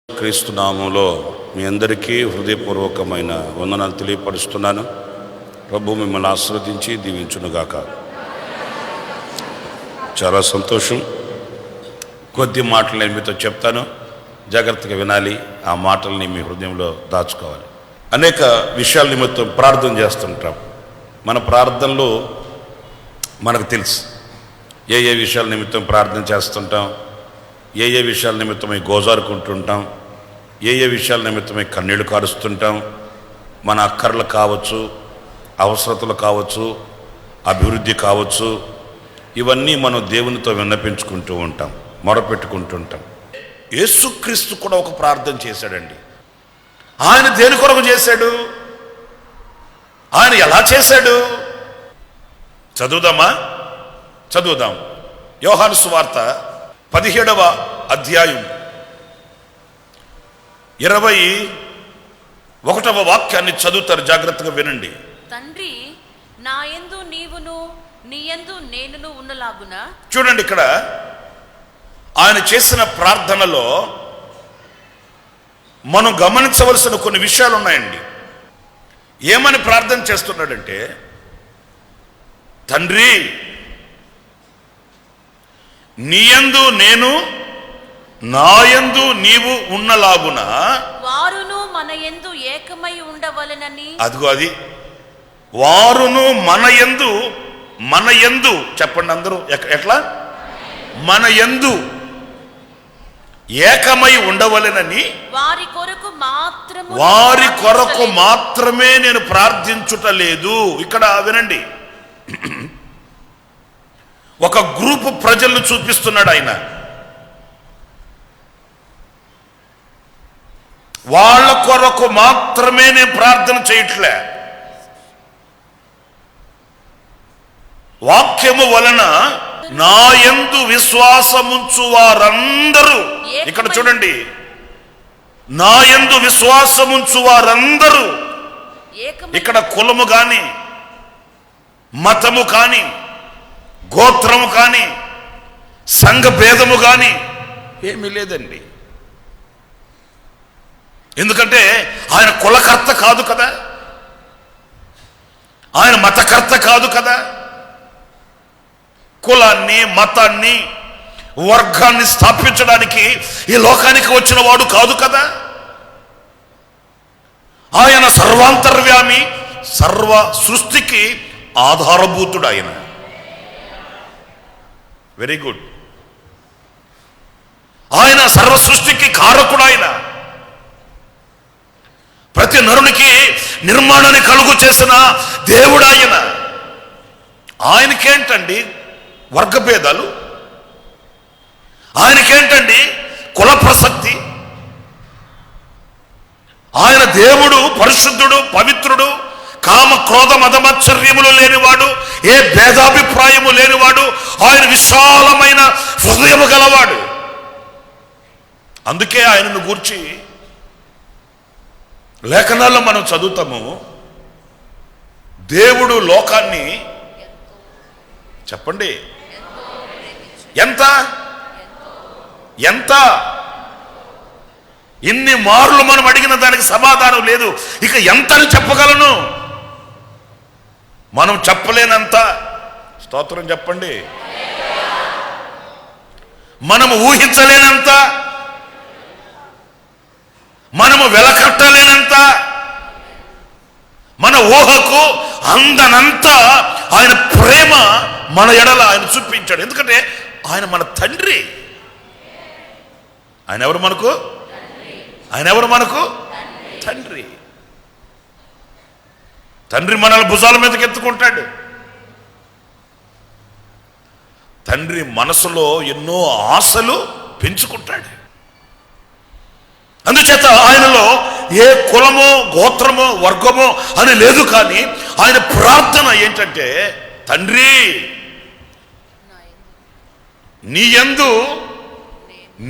క్రీస్తు నామములో మీ అందరికీ హృదయపూర్వకమైన వందనాలు తెలియపరుస్తున్నాను. ప్రభు మిమ్మల్ని ఆశీర్వదించి దీవించునుగాక. చాలా సంతోషం. కొద్ది మాటలు నేను మీతో చెప్తాను, జాగ్రత్తగా వినాలి. ఆ మాటల్ని మీ హృదయంలో దాచుకోవాలి. అనేక విషయాల నిమిత్తం ప్రార్థన చేస్తుంటాం. మన ప్రార్థనలో మనకు తెలుసు ఏ విషయాల నిమిత్తం ప్రార్థన చేస్తుంటాం, ఏ విషయాల నిమిత్తమై గోజారుకుంటుంటాం, ఏ విషయాల నిమిత్తమై కన్నీళ్లు కారుస్తుంటాం. మన అక్కర్లు కావచ్చు, అవసరతలు కావచ్చు, అభివృద్ధి కావచ్చు, ఇవన్నీ మనం దేవునితో విన్నపించుకుంటూ ఉంటాం, మొరపెట్టుకుంటుంటాం. యేసుక్రీస్తు కూడా ఒక ప్రార్థన చేశాడండి. ఆయన దేని కొరకు చేశాడు? ఆయన ఎలా చేశాడు? చదువుదాం. యోహాను సువార్త 17వ అధ్యాయం 21వ వాక్యాన్ని చదువుతారు, జాగ్రత్తగా వినండి. తండ్రి నా యందు నీవును నీ యందు నేనును ఉన్నలాగున. చూడండి, ఇక్కడ ఆయన చేసిన ప్రార్థనలో మనం గమనించవలసిన కొన్ని విషయాలు ఉన్నాయండి. ఏమని ప్రార్థన చేస్తున్నాడంటే, తండ్రి నీయందు నేను నాయందు నీవు ఉన్నలాగున వారును మన యందు ఏకమై ఉండవలెనని. అదిగో అది వారును మన యందు చెప్పండి అందరూ, ఎట్లా? మన యందు ఏకమై ఉండవలెనని వారి కొరకు మాత్రమే నేను ప్రార్థించుటలేదు. ఇక్కడ వినండి, ఒక గ్రూపు ప్రజలను చూపిస్తున్నాడు ఆయన. వాళ్ళ కొరకు మాత్రమే నేను ప్రార్థన చేయట్లే. వాక్యము వలన నా యందు విశ్వాసముంచు వారందరూ, ఇక్కడ చూడండి, నా యందు విశ్వాసముంచు వారందరూ, ఇక్కడ కులము కాని, మతము కాని, గోత్రము కాని, సంఘ భేదము కాని ఏమీ లేదండి. ఎందుకంటే ఆయన కులకర్త కాదు కదా, ఆయన మతకర్త కాదు కదా, కులాన్ని, మతాన్ని, వర్గాన్ని స్థాపించడానికి ఈ లోకానికి వచ్చిన వాడు కాదు కదా. ఆయన సర్వాంతర్యామి, సర్వ సృష్టికి ఆధారభూతుడు ఆయన. Very good. ఆయన సర్వ సృష్టికి కారకుడు. ఆయన ప్రతి నరునికి నిర్మాణాన్ని కలుగు చేసిన దేవుడు ఆయన. ఆయనకేంటండి వర్గభేదాలు? ఆయనకేంటండి కుల ప్రసక్తి? ఆయన దేవుడు పరిశుద్ధుడు, పవిత్రుడు, కామ క్రోధ మదమత్సర్యములు లేనివాడు, ఏ భేదాభిప్రాయము లేనివాడు, ఆయన విశాలమైన హృదయము గలవాడు. అందుకే ఆయనను గూర్చి లేఖనాల్లో మనం చదువుతాము, దేవుడు లోకాన్ని, చెప్పండి, ఎంత ఇన్ని మార్లు మనం అడిగిన దానికి సమాధానం లేదు. ఇక ఎంత అని చెప్పగలను? మనం చెప్పలేనంత. స్తోత్రం చెప్పండి. మనము ఊహించలేనంత, మనము వెలకట్టలేనంత, మన ఊహకు అందనంత ఆయన ప్రేమ మన ఎడల ఆయన చూపించాడు. ఎందుకంటే ఆయన మన తండ్రి. ఆయన ఎవరు మనకు? తండ్రి. తండ్రి మనల్ని భుజాల మీదకి ఎత్తుకుంటాడు. తండ్రి మనసులో ఎన్నో ఆశలు పెంచుకుంటాడు. అందుచేత ఆయనలో ఏ కులమో, గోత్రమో, వర్గమో అని లేదు. కానీ ఆయన ప్రార్థన ఏంటంటే, తండ్రి నీ యందు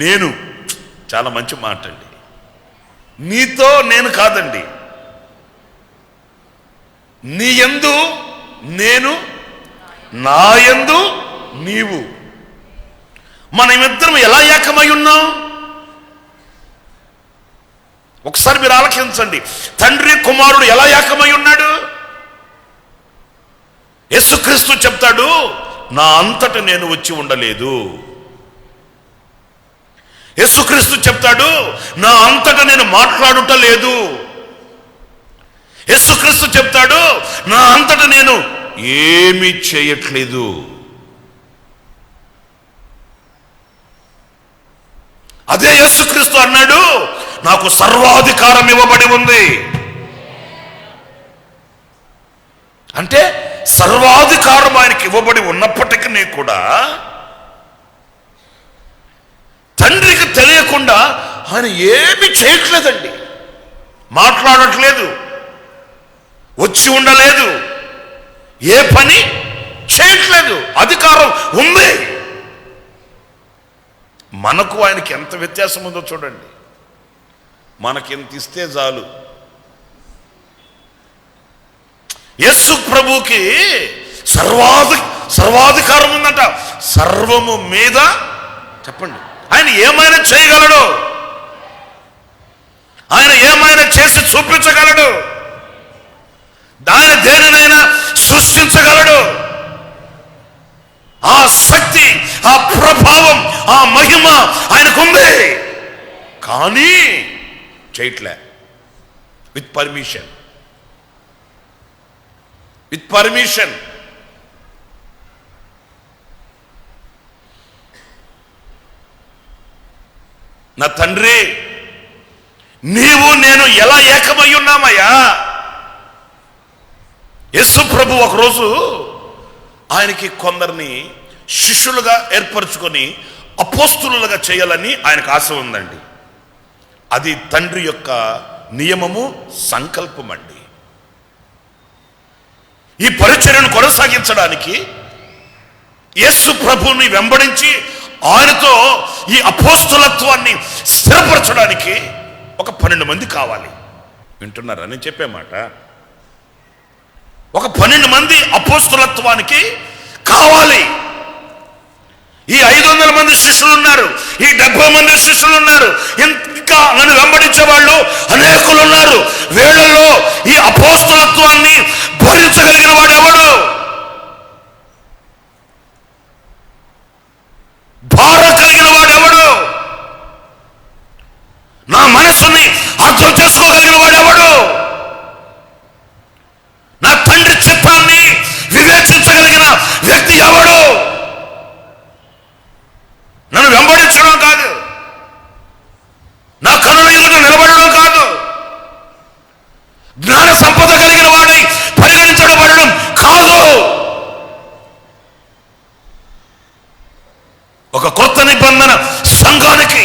నేను. చాలా మంచి మాట అండి. నీతో నేను కాదండి, నీ యందు నేను, నా యందు నీవు. మనమిద్దరం ఎలా ఏకమై ఉన్నాం? ఒకసారి మీరు ఆలకించండి. తండ్రి కుమారుడు ఎలా ఏకమై ఉన్నాడు? యేసుక్రీస్తు చెప్తాడు, నా అంతట నేను వచ్చి ఉండలేదు. యేసుక్రీస్తు చెప్తాడు, నా అంతట నేను మాట్లాడుట లేదు. యేసుక్రీస్తు చెప్తాడు, నా అంతట నేను ఏమీ చేయట్లేదు. అదే యేసుక్రీస్తు అన్నాడు, నాకు సర్వాధికారం ఇవ్వబడి ఉంది. అంటే సర్వాధికారం ఆయనకి ఇవ్వబడి ఉన్నప్పటికీ కూడా తండ్రికి తెలియకుండా ఆయన ఏమీ చేయట్లేదండి. మాట్లాడట్లేదు, వచ్చి ఉండలేదు, ఏ పని చేయట్లేదు. అధికారం ఉంది. మనకు ఆయనకి ఎంత వ్యత్యాసం ఉందో చూడండి. మనకెంత ఇస్తే చాలు. యేసు ప్రభుకి సర్వాధికారం ఉందంట. సర్వము మీద చెప్పండి. ఆయన ఏమైనా చేయగలడు, ఆయన ఏమైనా చేసి చూపించగలడు, ఆయన దేనినైనా సృష్టించగలడు. ఆ శక్తి, ఆ ప్రభావం, ఆ మహిమ ఆయనకుంది. కానీ చేయట్లే. With permission, with permission. నా తండ్రి, నీవు నేను ఎలా ఏకమై ఉన్నామయ్యా? యేసు ప్రభు ఒకరోజు ఆయనకి కొందరిని శిష్యులుగా ఏర్పరచుకొని అపోస్తులుగా చేయాలని ఆయనకు ఆశ ఉందండి. అది తండ్రి యొక్క నియమము, సంకల్పం అండి. ఈ పరిచర్యను కొనసాగించడానికి యేసు ప్రభుని వెంబడించి ఆయనతో ఈ అపోస్తులత్వాన్ని స్థిరపరచడానికి ఒక 12 మంది కావాలి. వింటున్నారా నేను చెప్పే మాట? ఒక 12 మంది అపోస్తులత్వానికి కావాలి. ఈ 500 మంది శిష్యులు ఉన్నారు, ఈ 70 మంది శిష్యులు ఉన్నారు, ఇంకా నన్ను వెంబడించే వాళ్ళు అనేకులు ఉన్నారు. వీళ్ళలో ఈ అపోస్తులత్వాన్ని భరించగలిగిన వాడు ఎవడు? భారం కలిగిన వాడు ఎవడు? నా మనసుని అర్థం చేసుకోగలిగిన వాడు ఎవడు? నా తండ్రి చిత్తాన్ని వివేచించగలిగిన వ్యక్తి ఎవడు? నన్ను వెంబడించడం కాదు, నా కనుల ఎదుట నిలబడడం కాదు, జ్ఞాన సంపద కలిగిన వాడై పరిగణించబడడం కాదు. ఒక కొత్త నిబంధన సంఘానికి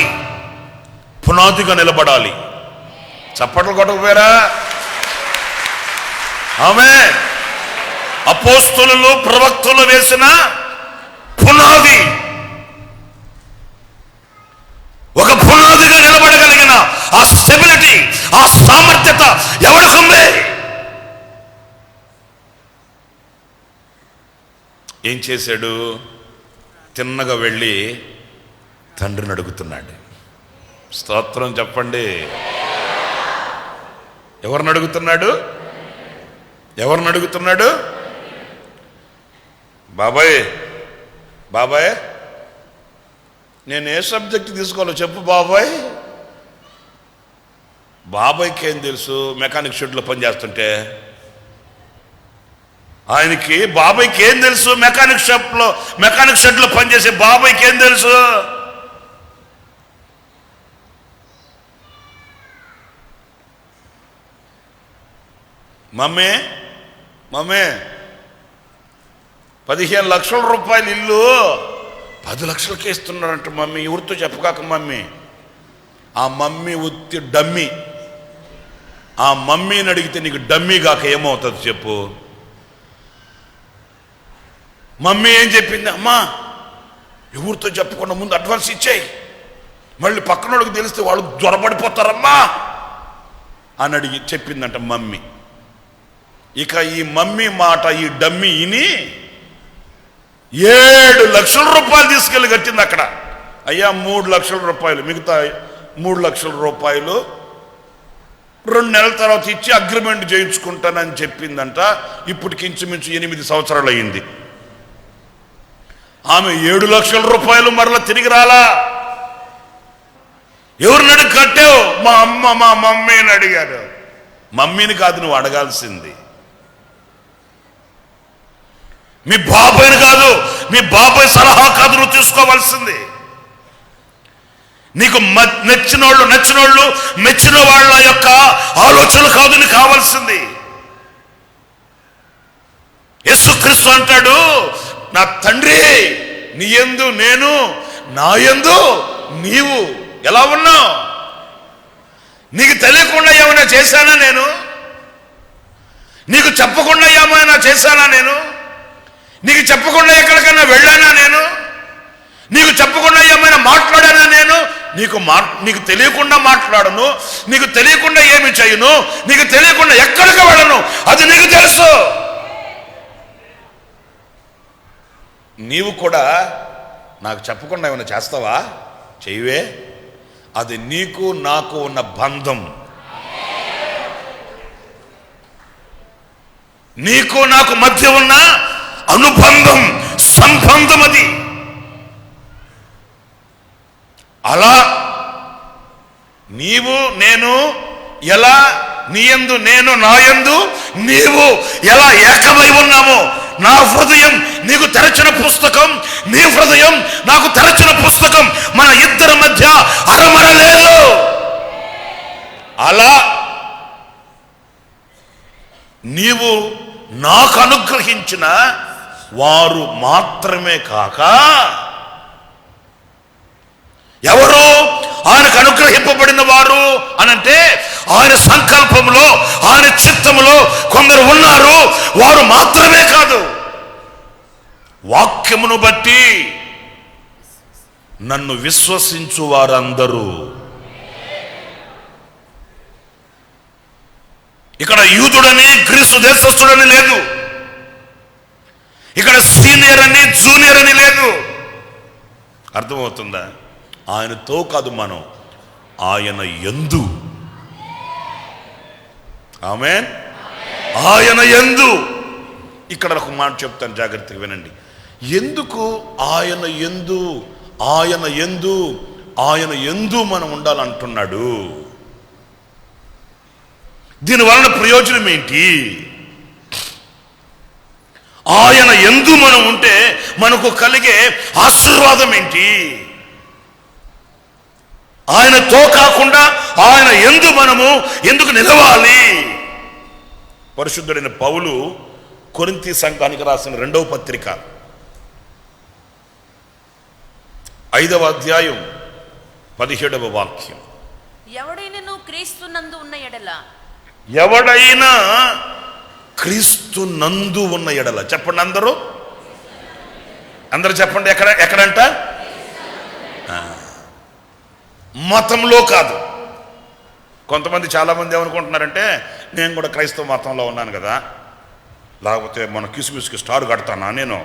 పునాదిగా నిలబడాలి. చప్పట్లు కొట్టకపోయారా? ఆమేన్. అపోస్తులు ప్రవక్తలు వేసిన పునాది, ఒక పునాదిగా నిలబడగలిగిన ఆ స్టెబిలిటీ, ఆ సామర్థ్యత ఎవరికుంది? ఏం చేశాడు? తిన్నగా వెళ్ళి తండ్రిని అడుగుతున్నాడు. స్తోత్రం చెప్పండి. ఎవరిని అడుగుతున్నాడు? ఎవరిని అడుగుతున్నాడు? బాబాయ్, బాబాయ్ నేను ఏ సబ్జెక్ట్ తీసుకోవాలో చెప్పు బాబాయ్. బాబాయ్కి ఏం తెలుసు? మెకానిక్ షెడ్లో పనిచేస్తుంటే ఆయనకి, బాబాయ్కి ఏం తెలుసు? మెకానిక్ షెడ్లో పనిచేసే బాబాయ్కి ఏం తెలుసు? మమ్మీ 15 లక్షల రూపాయలు ఇల్లు 10 లక్షలకే ఇస్తున్నారంట మమ్మీ. ఎవరితో చెప్పకాక మమ్మీ. ఆ మమ్మీ ఉత్తి డమ్మీ. ఆ మమ్మీని అడిగితే నీకు డమ్మీ కాక ఏమవుతుంది చెప్పు? మమ్మీ ఏం చెప్పింది? అమ్మా ఎవరితో చెప్పకుండా ముందు అడ్వాన్స్ ఇచ్చేయి, మళ్ళీ పక్కనోడికి తెలిస్తే వాళ్ళు జ్వరపడిపోతారమ్మా అని అడిగి చెప్పిందంట మమ్మీ. ఇక ఈ మమ్మీ మాట ఈ డమ్మీ ఇని 7 లక్షల రూపాయలు తీసుకెళ్ళి కట్టింది అక్కడ. అయ్యా 3 లక్షల రూపాయలు, మిగతా 3 లక్షల రూపాయలు 2 నెలల తర్వాత ఇచ్చి అగ్రిమెంట్ చేయించుకుంటానని చెప్పిందంట. ఇప్పటికి ఇంచుమించు 8 సంవత్సరాలు అయింది. ఆమె 7 లక్షల రూపాయలు మరలా తిరిగి రాలా. ఎవరిని అడిగి కట్టావు? మా మమ్మీని అడిగాడు. మమ్మీని కాదు నువ్వు అడగాల్సింది, మీ బాబాయిని కాదు, మీ బాబాయ్ సలహా కాదు నువ్వు తీసుకోవాల్సింది. నీకు నచ్చినోళ్ళు మెచ్చిన వాళ్ళ యొక్క ఆలోచనలు కాదు నీకు కావాల్సింది. యేసుక్రీస్తు అంటాడు, నా తండ్రి నీ యందు నేను, నా యందు నీవు ఎలా ఉన్నావు? నీకు తెలియకుండా ఏమైనా చేశానా నేను? నీకు చెప్పకుండా ఏమైనా చేశానా నేను? నీకు చెప్పకుండా ఎక్కడికైనా వెళ్ళానా నేను? నీకు చెప్పకుండా ఏమైనా మాట్లాడానా నేను? నీకు తెలియకుండా మాట్లాడను, నీకు తెలియకుండా ఏమి చేయను, నీకు తెలియకుండా ఎక్కడికి వెళ్ళను, అది నీకు తెలుసు. నీవు కూడా నాకు చెప్పకుండా ఏమైనా చేస్తావా? చెయ్యవే. అది నీకు నాకు ఉన్న బంధం, నీకు నాకు మధ్య ఉన్న అనుబంధం, సంబంధం. అది అలా నీవు నేను ఎలా, నీయందు నేను, నాయందు నీవు ఎలా ఏకమై ఉన్నామో, నా హృదయం నీకు తెరచిన పుస్తకం, నీ హృదయం నాకు తెరచిన పుస్తకం, మన ఇద్దరి మధ్య అరమర లేదు. అలా నీవు నాకు అనుగ్రహించిన వారు మాత్రమే కాక, ఎవరు ఆయనకు అనుగ్రహింపబడిన వారు అనంటే, ఆయన సంకల్పంలో, ఆయన చిత్తములో కొందరు ఉన్నారు. వారు మాత్రమే కాదు, వాక్యమును బట్టి నన్ను విశ్వసించు వారందరూ. ఇక్కడ యూదుడని గ్రీసు దేశస్థుడని లేదు, ఇక్కడ సీనియర్ అని జూనియర్ అని లేదు. అర్థమవుతుందా? ఆయనతో కాదు మనం, ఆయన యందు. ఆమేన్. ఆయన యందు. ఇక్కడ ఒక మాట చెప్తాను, జాగ్రత్తగా వినండి. ఎందుకు ఆయన యందు, ఆయన యందు, ఆయన యందు మనం ఉండాలంటున్నాడు? దీనివలన ప్రయోజనం ఏంటి? ఆయన యందు మనం ఉంటే మనకు కలిగే ఆశీర్వాదం ఏంటి? ఆయనతో కాకుండా ఆయన యందు మనము ఎందుకు నిలవాలి? పరిశుద్ధుడైన పౌలు కొరింథీ సంఘానికి రాసిన 2వ పత్రిక 5వ అధ్యాయం 17వ వాక్యం. ఎవడైనా క్రీస్తునందు ఉన్న ఎడల, ఎవడైనా క్రీస్తు నందు ఉన్న ఎడల. చెప్పండి అందరూ, అందరూ చెప్పండి. ఎక్కడంట? మతంలో కాదు. కొంతమంది చాలామంది ఏమనుకుంటున్నారంటే, నేను కూడా క్రైస్తవ మతంలో ఉన్నాను కదా, లేకపోతే మన కిసుమిసుకి స్టార్ కడతానా నేను?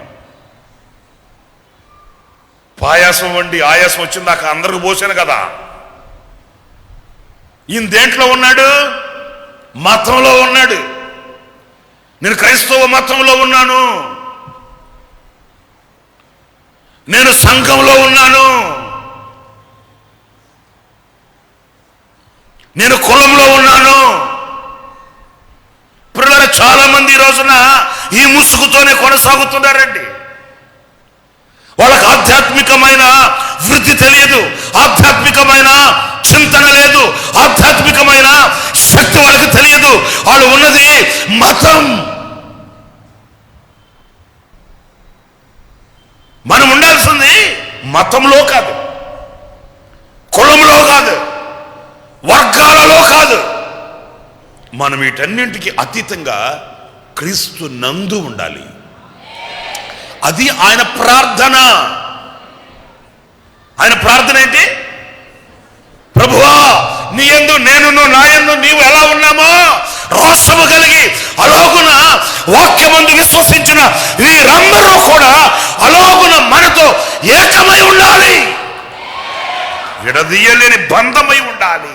పాయాసం వండి ఆయాసం వచ్చిందాక అందరికి పోసాను కదా. ఈయన దేంట్లో ఉన్నాడు? మతంలో ఉన్నాడు. నేను క్రైస్తవ మతంలో ఉన్నాను, నేను సంఘంలో ఉన్నాను, నేను కులంలో ఉన్నాను. పిల్లలు చాలా మంది ఈ రోజున ఈ ముసుగుతోనే కొనసాగుతున్నారండి. వాళ్ళకి ఆధ్యాత్మికమైన వృద్ధి తెలియదు, ఆధ్యాత్మికమైన చింతన లేదు, ఆధ్యాత్మికమైన శక్తి వాళ్ళకి తెలియదు. వాళ్ళు ఉన్నది మతం. మనం ఉండాల్సింది మతంలో కాదు, కులంలో కాదు, వర్గాలలో కాదు. మనం వీటన్నింటికి అతీతంగా క్రీస్తు నందు ఉండాలి. అది ఆయన ప్రార్థన. ఆయన ప్రార్థన ఏంటి? ప్రభువా, నీ యందు నేనును, నా యందు నీవు ఎలా ఉన్నామో రోషము కలిగి అలాగున వాక్యమందు విశ్వసించిన వీరందరూ కూడా అలాగున మనతో ఏకమై ఉండాలి, విడదీయలేని బంధమై ఉండాలి.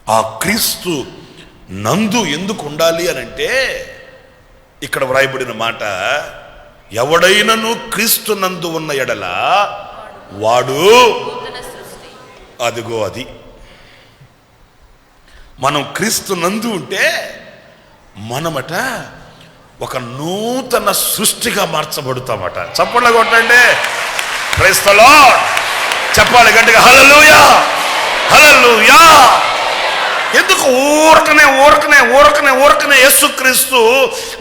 ఆ క్రీస్తు నందు ఎందుకు ఉండాలి అని అంటే ఇక్కడ వ్రాయబడిన మాట, ఎవడైనను క్రీస్తు నందు ఉన్న ఎడల వాడు, అదిగో అది మనం క్రీస్తు నందు ఉంటే మనమట ఒక నూతన సృష్టిగా మార్చబడుతామట. చప్పట్ల కొట్టండి, ప్రైజ్ ది లార్డ్. చెప్పాలి గట్టిగా, హల్లెలూయా హల్లెలూయా. ఎందుకు ఊరకనే ఊరకనే ఊరకనే ఊరకనే యేసుక్రీస్తు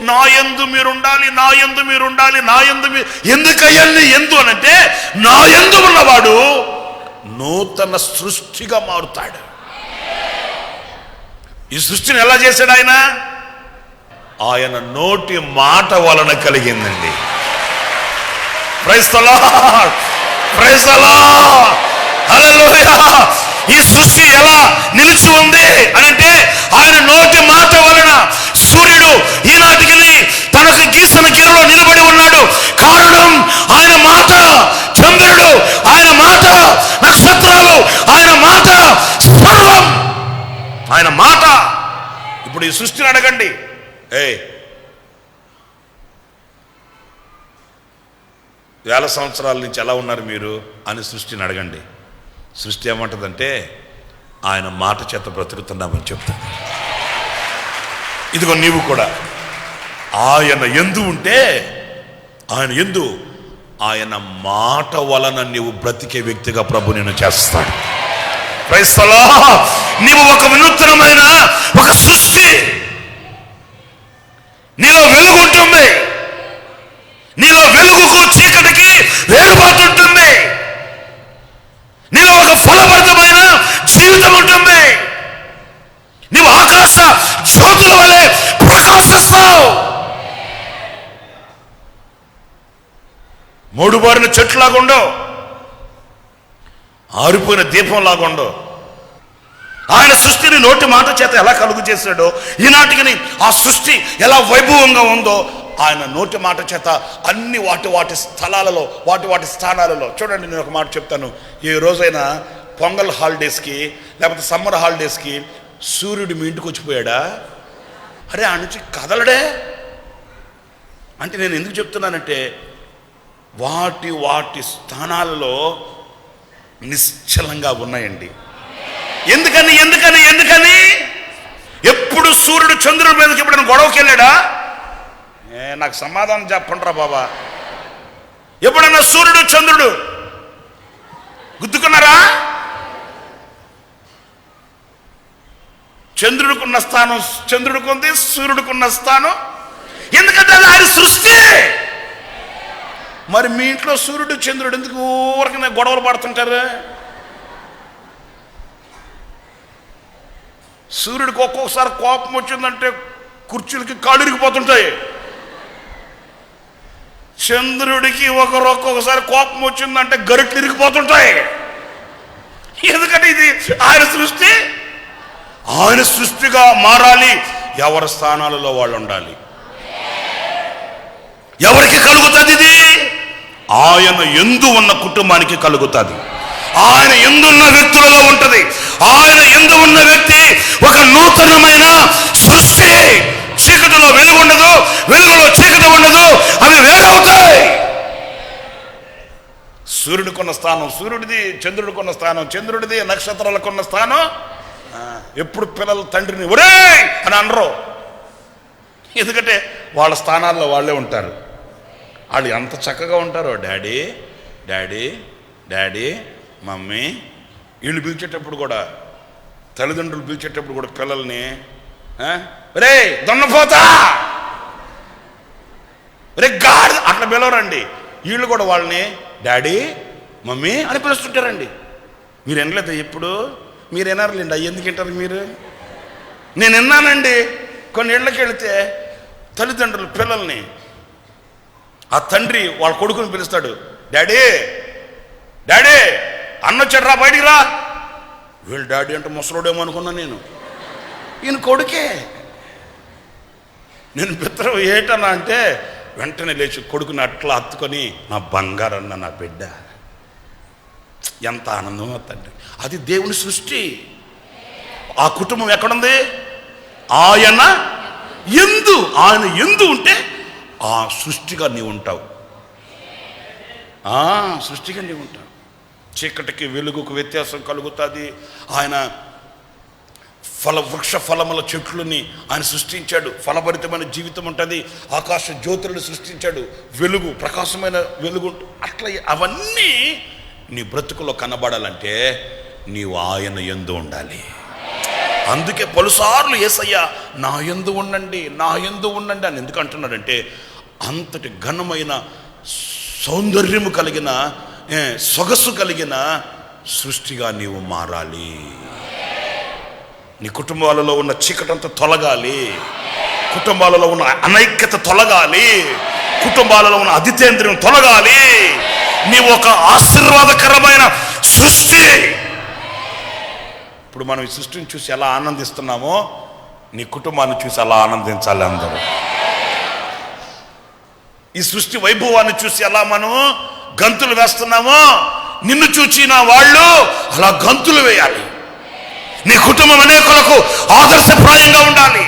నా యందు మీరుండాలి, నా యందు మీరుండాలి, నా యందు ఎందుకయ్యాలి ఎందు అనంటే, నా యందు ఉన్నవాడు నూతన సృష్టిగా మారుతాడు. ఈ సృష్టిని ఎలా చేశాడు ఆయన? ఆయన నోటి మాట వలన కలిగిందండి. Praise the lord, praise the Lord, hallelujah. ఈ సృష్టి ఎలా నిలిచి ఉంది అనంటే ఆయన నోటి మాట వలన. సూర్యుడు ఈనాటికి తనకు గీసిన గిరలో నిలబడి ఉన్నాడు, కారణం ఆయన మాట. చంద్రుడు ఆయన మాట, నక్షత్రాలు ఆయన మాట, సర్వం ఆయన మాట. ఇప్పుడు ఈ సృష్టిని అడగండి, వేల సంవత్సరాల నుంచి ఎలా ఉన్నారు మీరు అని సృష్టిని అడగండి. సృష్టి ఏమంటుందంటే, ఆయన మాట చేత బ్రతుకుతున్నామని చెప్తాను. ఇదిగో నీవు కూడా ఆయన యందు ఉంటే, ఆయన యందు ఆయన మాట వలన నీవు బ్రతికే వ్యక్తిగా ప్రభు నిన్ను చేస్తాడు. Praise the lord. నీవు ఒక వినూత్నమైన ఒక సృష్టి, నీలో వెలుగు ఉంటుంది, నీలో వెలుగుకు చీకటికి వేరుపాటుంటుంది, నీలో ఒక ఫలభరితమైన జీవితం ఉంటుంది, నీవు ఆకాశ జ్యోతుల వలె ప్రకాశిస్తావు. మూడుబారిన చెట్టులాగా ఉండవు, ఆరిపోయిన దీపంలాగా ఉండవు. ఆయన సృష్టిని నోటి మాట చేత ఎలా కలుగు చేశాడో, ఈనాటికి ఆ సృష్టి ఎలా వైభవంగా ఉందో, ఆయన నోటి మాట చేత అన్ని వాటి స్థలాలలో వాటి స్థానాలలో. చూడండి, నేను ఒక మాట చెప్తాను. ఏ రోజైనా పొంగల్ హాలిడేస్కి లేకపోతే సమ్మర్ హాలిడేస్కి సూర్యుడు మీ ఇంటికి వచ్చిపోయాడా? అరే ఆ నుంచి కదలడే అంటే నేను ఎందుకు చెప్తున్నానంటే, వాటి స్థానాలలో నిశ్చలంగా ఉన్నాయండి. ఎందుకని ఎందుకని ఎందుకని ఎప్పుడు సూర్యుడు చంద్రుడి మీదకి ఎప్పుడైనా గొడవకి వెళ్ళాడా? నాకు సమాధానం చెప్పండిరా బాబా. ఎప్పుడన్నా సూర్యుడు చంద్రుడు గుద్దుకున్నారా? చంద్రుడికున్న స్థానం చంద్రుడికి ఉంది, సూర్యుడికున్న స్థానం. ఎందుకంటే అది ఆయన సృష్టి. మరి మీ ఇంట్లో సూర్యుడు చంద్రుడు ఎందుకు ఊరకనే గొడవలు పడుతుంటారు? సూర్యుడికి ఒక్కొక్కసారి కోపం వచ్చిందంటే కుర్చీలకి కాళ్ళు ఇరిగిపోతుంటాయి. చంద్రుడికి ఒక్కొక్కసారి కోపం వచ్చిందంటే గరిట్లు ఇరిగిపోతుంటాయి. ఎందుకంటే ఇది ఆయన సృష్టి. ఆయన సృష్టిగా మారాలి. ఎవరి స్థానాలలో వాళ్ళు ఉండాలి. ఎవరికి కలుగుతుంది ఇది? ఆయన యందు ఉన్న కుటుంబానికి కలుగుతుంది. ఆయన యందు ఉన్న వ్యక్తులలో ఉంటది. ఆయన యందు ఉన్న వ్యక్తి ఒక నూతనమైన సృష్టి. చీకటిలో వెలుగు ఉండదు, వెలుగులో చీకటి ఉండదు, అవి వేరవుతాయి. సూర్యుడికున్న స్థానం సూర్యుడిది, చంద్రుడికున్న స్థానం చంద్రుడిది, నక్షత్రాలకున్న స్థానం. ఎప్పుడు పిల్లలు తండ్రిని ఒరే అని అనరు. ఎందుకంటే వాళ్ళ స్థానాల్లో వాళ్ళే ఉంటారు. వాళ్ళు ఎంత చక్కగా ఉంటారో, డాడీ డాడీ డాడీ మమ్మీ. వీళ్ళు పిలిచేటప్పుడు కూడా, తల్లిదండ్రులు పిలిచేటప్పుడు కూడా పిల్లల్ని రే దొన్నపోతా, రే గాడ్ అట్లా పిలవరండి. వీళ్ళు కూడా వాళ్ళని డాడీ మమ్మీ అని పిలుస్తుంటారండి. మీరు వినలేదు ఎప్పుడు? మీరు వినారులేండి. అవి ఎందుకు వింటారు మీరు? నేను విన్నానండి. కొన్ని ఇళ్ళకి వెళితే తల్లిదండ్రులు పిల్లల్ని, ఆ తండ్రి వాళ్ళ కొడుకుని పిలుస్తాడు, డాడీ డాడీ అన్నొచ్చాడు రా బయటికి రా. వీళ్ళు డాడీ అంటే ముసలోడేమో అనుకున్నా నేను. ఈయన కొడుకే. నేను పిత్రం ఏటన్నా అంటే వెంటనే లేచి కొడుకుని అట్లా హత్తుకొని, నా బంగారన్న నా బిడ్డ. ఎంత ఆనందం తండ్రి. అది దేవుని సృష్టి. ఆ కుటుంబం ఎక్కడుంది? ఆయన యందు ఉంటే ఆ సృష్టిగా నీవు ఉంటావు. సృష్టిగా నీవు ఉంటావు. చీకటికి వెలుగుకు వ్యత్యాసం కలుగుతుంది. ఆయన వృక్ష ఫలముల చెట్లని ఆయన సృష్టించాడు. ఫలభరితమైన జీవితం ఉంటుంది. ఆకాశ జ్యోతులను సృష్టించాడు. వెలుగు, ప్రకాశమైన వెలుగు. అట్లా అవన్నీ నీ బ్రతుకులో కనబడాలంటే నీవు ఆయన యందు ఉండాలి. అందుకే పలుసార్లు యేసయ్య నా యందు ఉండండి, నా యందు ఉండండి అని ఎందుకు అంటున్నాడంటే, అంతటి ఘనమైన సౌందర్యము కలిగిన, సొగసు కలిగిన సృష్టిగా నీవు మారాలి. నీ కుటుంబాలలో ఉన్న చీకటంతా తొలగాలి. కుటుంబాలలో ఉన్న అనైక్యత తొలగాలి. కుటుంబాలలో ఉన్న అధితేంద్రియం తొలగాలి. నీవు ఒక ఆశీర్వాదకరమైన సృష్టి. ఇప్పుడు మనం ఈ సృష్టిని చూసి ఎలా ఆనందిస్తున్నామో నీ కుటుంబాన్ని చూసి అలా ఆనందించాలి అందరూ. ఈ సృష్టి వైభవాన్ని చూసి ఎలా మనం గంతులు వేస్తున్నామో నిన్ను చూచిన వాళ్ళు అలా గంతులు వేయాలి. నీ కుటుంబం అనేకులకు ఆదర్శప్రాయంగా ఉండాలి.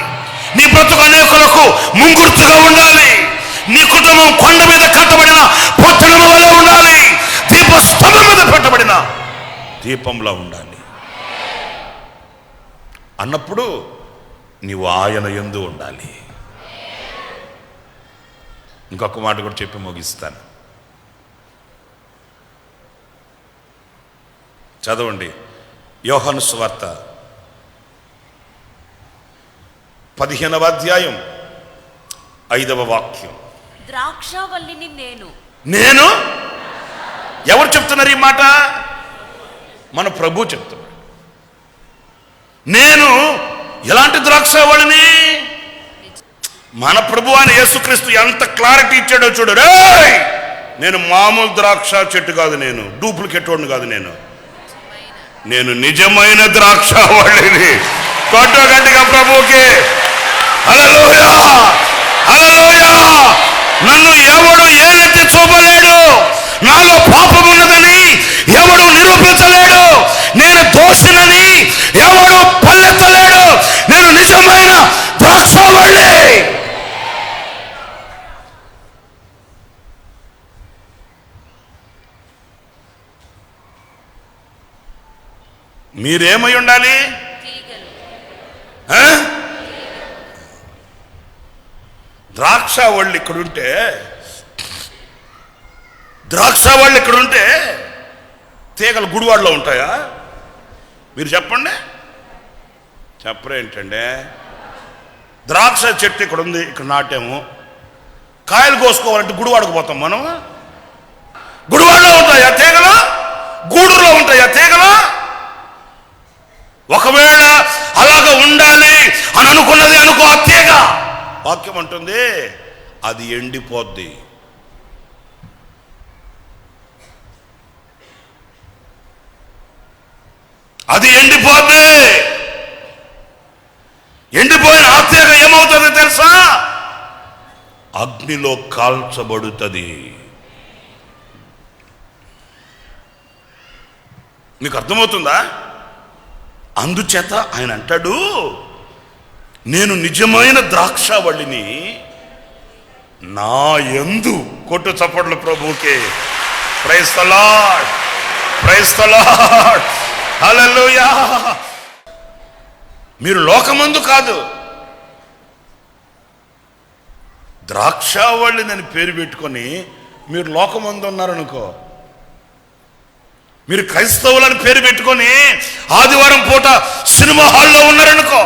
నీ బ్రతుకు అనేకులకు ముంగుర్తుగా ఉండాలి. నీ కుటుంబం కొండ మీద కట్టబడిన పట్టణం వల్ల ఉండాలి. దీపస్తంభం మీద పెట్టబడిన దీపంలా ఉండాలి. అన్నప్పుడు నీవు ఆయన యందు ఉండాలి. ఇంకొక మాట కూడా చెప్పి ముగిస్తాను. చదవండి యోహాను సువార్త 15వ అధ్యాయం 5వ వాక్యం. ద్రాక్షావల్లిని నేను. ఎవరు చెప్తున్నారు ఈ మాట? మన ప్రభు చెప్తున్నాడు. నేను ఎలాంటి ద్రాక్షావళిని? మన ప్రభు అయిన యేసుక్రీస్తు ఎంత క్లారిటీ ఇచ్చాడో చూడు. నేను మామూలు ద్రాక్ష చెట్టు కాదు, నేను డూప్లికేట్ వాడిని కాదు, నేను నిజమైన ద్రాక్షావళిని. కొట్టు గట్టిగా ప్రభువుకి హల్లెలూయా, హల్లెలూయా. నన్ను ఎవడు ఏదైతే చూపలేడు, నాలో పాపం ఉన్నదని ఎవడు నిరూపించలేడు, నేను దోషినని ఎవడు పల్లెత్తలేడు. నేను నిజమైన ద్రాక్షావళి. మీరేమై ఉండాలి? ద్రాక్షావళి ఇక్కడుంటే, ద్రాక్షావళి ఇక్కడుంటే తీగలు గుడివాడలో ఉంటాయా? మీరు చెప్పండి. చెప్పరేంటండి? ద్రాక్ష చెట్టు ఇక్కడ ఉంది, ఇక్కడ నాటాము. కాయలు కోసుకోవాలంటే గుడివాడకు పోతాం మనం. గుడివాడలో ఉంటాయా తీగలు? గూడూరులో ఉంటాయా తీగలు? ఒకవేళ అలాగ ఉండాలి అని అనుకున్నది అనుకో, ఆ తీగ వాక్యం అంటుంది అది ఎండిపోద్ది. అది ఎండిపోద్ది. ఎండిపోయిన ఆ తీగ ఏమవుతుంది తెలుసా? అగ్నిలో కాల్చబడుతుంది. మీకు అర్థమవుతుందా? అందుచేత ఆయన అంటాడు, నేను నిజమైన ద్రాక్షావళిని, నా యందు. కొట్టు చప్పట్లు ప్రభువుకి. Praise the lord, praise the Lord, hallelujah. మీరు లోకమందు కాదు, ద్రాక్షావళిని పేరు పెట్టుకొని మీరు లోకమందు ఉన్నారనుకో, మీరు క్రైస్తవులని పేరు పెట్టుకొని ఆదివారం పూట సినిమా హాల్లో ఉన్నారనుకో,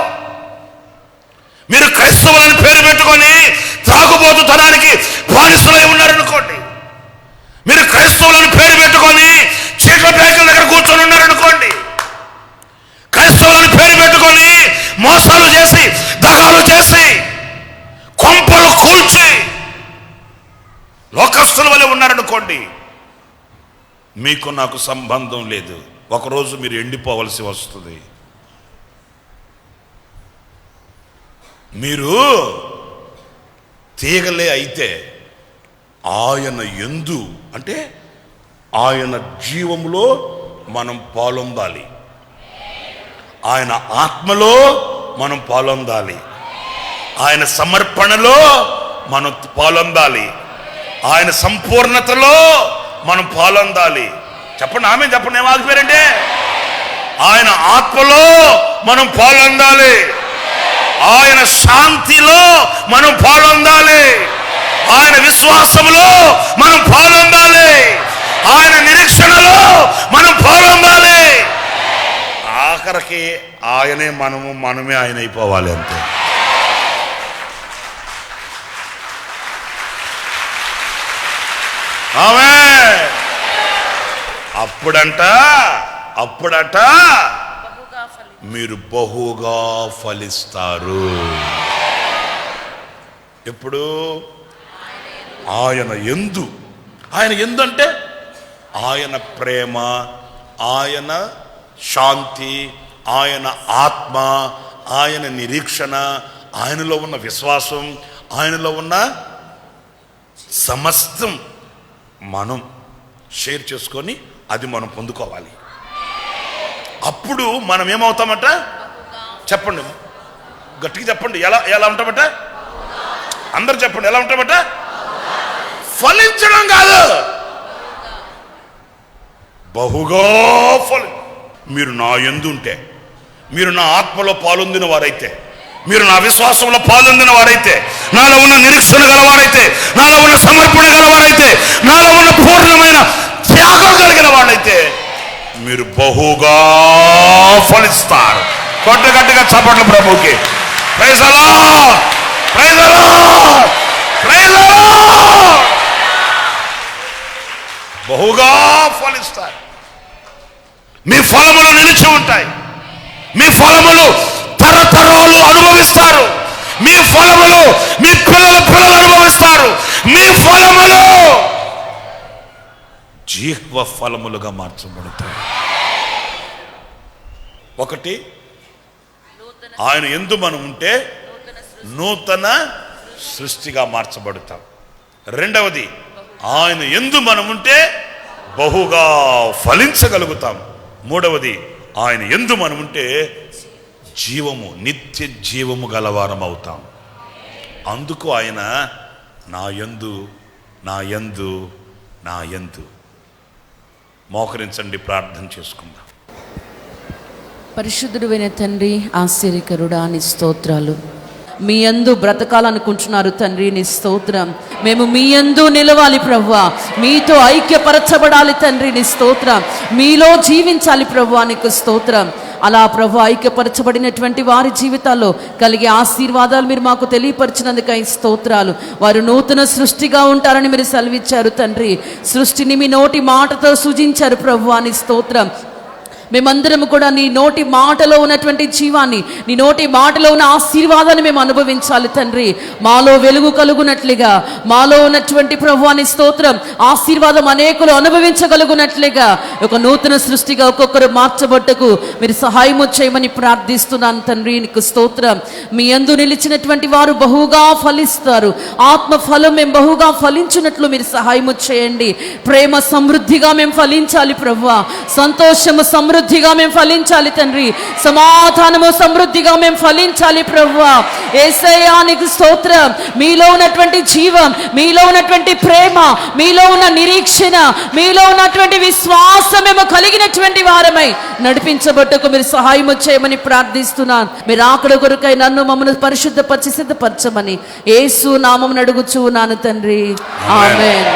మీరు క్రైస్తవులని పేరు పెట్టుకొని త్రాగుబోతుతనానికి బానిసలై ఉన్నారనుకోండి, మీరు క్రైస్తవులని పేరు పెట్టుకొని చీట్ల బ్యాంకుల దగ్గర కూర్చొని ఉన్నారనుకోండి, క్రైస్తవులని పేరు పెట్టుకొని మోసాలు చేసి దగాలు చేసి కొంపలు కూల్చి లోకస్తుల వలె ఉన్నారనుకోండి, మీకు నాకు సంబంధం లేదు. ఒకరోజు మీరు ఎండిపోవలసి వస్తుంది. మీరు తీగలే అయితే ఆయన యందు అంటే ఆయన జీవములో మనం పాలొందాలి. ఆయన ఆత్మలో మనం పాలొందాలి, ఆయన సమర్పణలో మనం పాలొందాలి, ఆయన సంపూర్ణతలో మనం పాలొందాలి. చెప్పండి ఆమె, చెప్పండి, ఏం ఆగిపోయారంటే ఆయన ఆత్మలో మనం పాలొందాలి, ఆయన శాంతిలో మనం పాలొందాలి, ఆయన విశ్వాసములో మనం పాలొందాలి, ఆయన నిరీక్షణలో మనం పాలొందాలి. ఆఖరికి ఆయనే మనమే ఆయన అయిపోవాలి అంతే. ఆమె అప్పుడట బహుగా మీరు బహుగా ఫలిస్తారు. ఎప్పుడు? ఆయన యందు. ఆయన యందు అంటే ఆయన ప్రేమ, ఆయన శాంతి, ఆయన ఆత్మ, ఆయన నిరీక్షణ, ఆయనలో ఉన్న విశ్వాసం, ఆయనలో ఉన్న సమస్తం మనం షేర్ చేసుకొని అది మనం పొందుకోవాలి. అప్పుడు మనం ఏమవుతామట? చెప్పండి, గట్టిగా చెప్పండి. ఎలా ఉంటామట? అందరు చెప్పండి, ఎలా ఉంటామట? ఫలించడం కాదు, బహుగా మీరు నా యందు ఉంటే, మీరు నా ఆత్మలో పాలొందిన వారైతే, మీరు నా విశ్వాసంలో పాలొందిన వారైతే, నాలో ఉన్న నిరీక్షణ గలవారైతే, నాలో ఉన్న సమర్పణ గలవారైతే, నాలో ఉన్న పూర్ణమైన త్యాగం కలిగిన వాళ్ళైతే మీరు బహుగా ఫలిస్తారు. గట్టిగా చప్పట్లు ప్రభుకి. Praise the lord, praise the lord, praise the lord. బహుగా ఫలిస్తారు. మీ ఫలములు నిలిచి ఉంటాయి, మీ ఫలములు తరతరాలు అనుభవిస్తారు, మీ ఫలములు మీ పిల్లలు అనుభవిస్తారు, మీ ఫలములు జీవ ఫలములుగా మార్చబడతాయి. ఒకటి, ఆయన యందు మనం ఉంటే నూతన సృష్టిగా మార్చబడతాం. రెండవది, ఆయన యందు మనం ఉంటే బహుగా ఫలించగలుగుతాం. మూడవది, ఆయన యందు మనం ఉంటే జీవము, నిత్య జీవము గలవారం అవుతాం. అందుకు ఆయన నా యందు, నా యందు, నా యందు. మోకరించండి, ప్రార్థన చేసుకుందాం. పరిశుద్ధుడైన తండ్రి, ఆశ్చర్యకరుడా, నీ స్తోత్రాలు. మీ యందు బ్రతకాలనుకుంటున్నారు తండ్రి, నీ స్తోత్రం. మేము మీ యందు నిలవాలి ప్రభువా, మీతో ఐక్యపరచబడాలి తండ్రి, నీ స్తోత్రం. మీలో జీవించాలి ప్రభువా, నీకు స్తోత్రం. అలా ప్రభు ఐక్యపరచబడినటువంటి వారి జీవితాల్లో కలిగే ఆశీర్వాదాలు మీరు మాకు తెలియపరిచినందుకై స్తోత్రాలు. వారు నూతన సృష్టిగా ఉంటారని మీరు సెలవిచ్చారు తండ్రి. సృష్టిని మీ నోటి మాటతో సృజించారు ప్రభు అని స్తోత్రం. మేమందరం కూడా నీ నోటి మాటలో ఉన్నటువంటి జీవాన్ని, నీ నోటి మాటలో ఉన్న ఆశీర్వాదాన్ని మేము అనుభవించాలి తండ్రి. మాలో వెలుగు కలుగునట్లుగా, మాలో ఉన్నటువంటి ప్రభువాని స్తోత్రం ఆశీర్వాదం అనేకులు అనుభవించగలుగునట్లుగా ఒక నూతన సృష్టిగా ఒక్కొక్కరు మార్చబట్టకు మీరు సహాయము చేయమని ప్రార్థిస్తున్నాను తండ్రి, నీకు స్తోత్రం. మీ యందు నిలిచినటువంటి వారు బహుగా ఫలిస్తారు. ఆత్మ ఫలం మేము బహుగా ఫలించినట్లు మీరు సహాయము చేయండి. ప్రేమ సమృద్ధిగా మేము ఫలించాలి ప్రభువా, సంతోషము సమృద్ధిగా మేము ఫలించాలి తండ్రి, సమాధానము సమృద్ధిగా మేము ఫలించాలి ప్రభువా. యేసయ్యా నీకు స్తోత్రం. మీలో ఉన్నటువంటి జీవం, మీలో ఉన్నటువంటి ప్రేమ, మీలో ఉన్న నిరీక్షణ, మీలో ఉన్నటువంటి విశ్వాసం మేము కలిగినటువంటి వారమై నడిపించబట్టకు మీరు సహాయం చేయమని ప్రార్థిస్తున్నాను. మీరు ఆకడ కొరకై నన్ను మమ్మల్ని పరిశుద్ధపరిచి సిద్ధపరచమని యేసు నామమున అడుగుచు నాను తండ్రి, ఆమేన్.